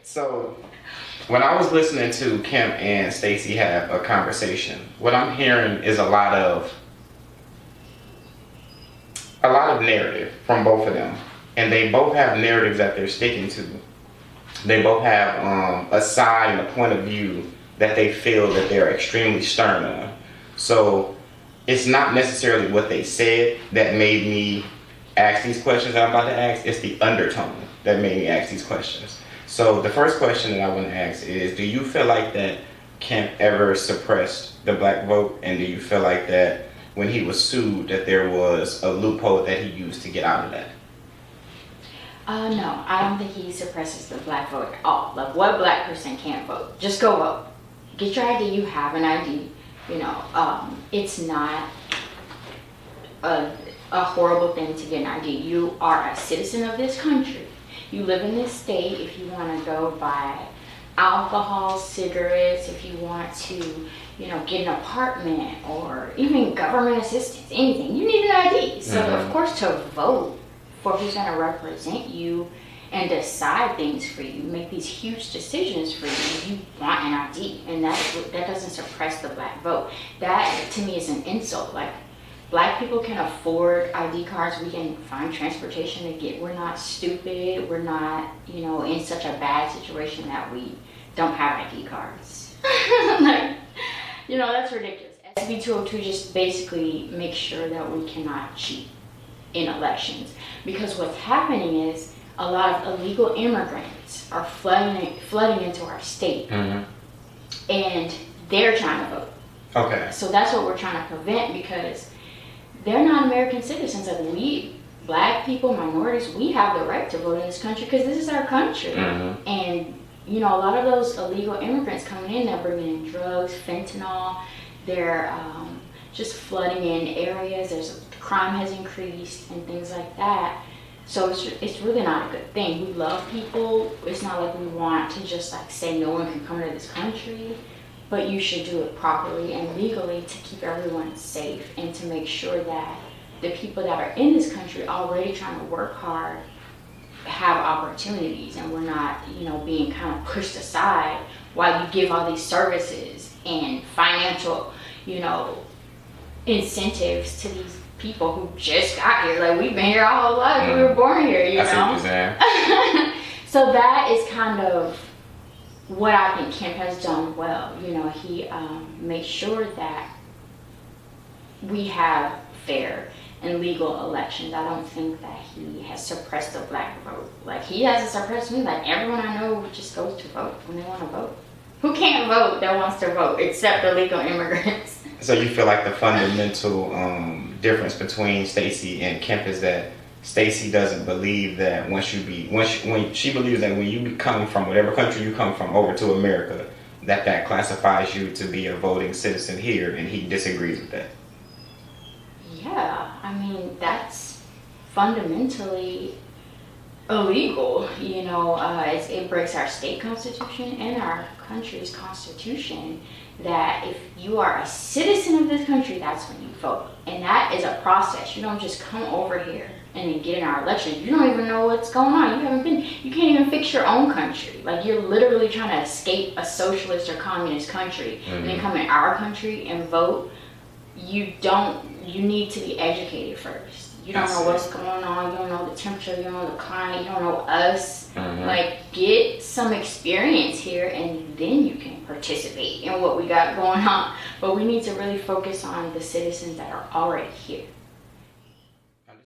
So when I was listening to Kim and Stacey have a conversation, what I'm hearing is a lot of narrative from both of them, and they both have narratives that they're sticking to. They both have a side and a point of view that they feel that they're extremely stern on. So it's not necessarily what they said that made me ask these questions that I'm about to ask. It's the undertone that made me ask these questions. So the first question that I want to ask is, do you feel like that Kemp ever suppressed the black vote? And do you feel like that when he was sued that there was a loophole that he used to get out of that? No, I don't think he suppresses the black vote at all. Like, what black person can't vote? Just go vote. Get your ID. You have an ID. It's not a horrible thing to get an ID. You are a citizen of this country. You live in this state. If you want to go buy alcohol, cigarettes, if you want to, get an apartment or even government assistance, anything, you need an ID. So of course, to vote for who's going to represent you and decide things for you, make these huge decisions for you, you want an ID. And that doesn't suppress the black vote. That, to me, is an insult. Like, black people can afford ID cards. We can find transportation to get. We're not stupid. We're not, in such a bad situation that we don't have ID cards. That's ridiculous. SB 202 just basically makes sure that we cannot cheat in elections. Because what's happening is a lot of illegal immigrants are flooding into our state. And they're trying to vote. Okay. So that's what we're trying to prevent, because they're not American citizens. Like, we, black people, minorities, we have the right to vote in this country because this is our country. And, a lot of those illegal immigrants coming in, they're bringing in drugs, fentanyl. They're just flooding in areas. Crime has increased and things like that. So it's really not a good thing. We love people. It's not like we want to just say no one can come to this country. But you should do it properly and legally to keep everyone safe and to make sure that the people that are in this country already trying to work hard have opportunities, and we're not, being kind of pushed aside while you give all these services and financial, incentives to these people who just got here. Like, we've been here our whole lives. We were born here, I see what you're saying. So that is kind of what I think Kemp has done well. He makes sure that we have fair and legal elections. I don't think that he has suppressed the black vote. Like, he hasn't suppressed me. Like, everyone I know just goes to vote when they want to vote. Who can't vote that wants to vote except illegal immigrants? So you feel like the fundamental difference between Stacey and Kemp is that Stacey doesn't believe that when she believes that when you come from whatever country you come from over to America, that classifies you to be a voting citizen here, and he disagrees with that. Yeah, that's fundamentally illegal. It breaks our state constitution and our country's constitution that if you are a citizen of this country, that's when you vote. And that is a process. You don't just come over here and then get in our elections. You don't even know what's going on. You can't even fix your own country. Like, you're literally trying to escape a socialist or communist country and then come in our country and vote. You need to be educated first. You don't know what's going on. You don't know the temperature. You don't know the climate. You don't know us. Like, get some experience here, and then you can participate in what we got going on. But we need to really focus on the citizens that are already here.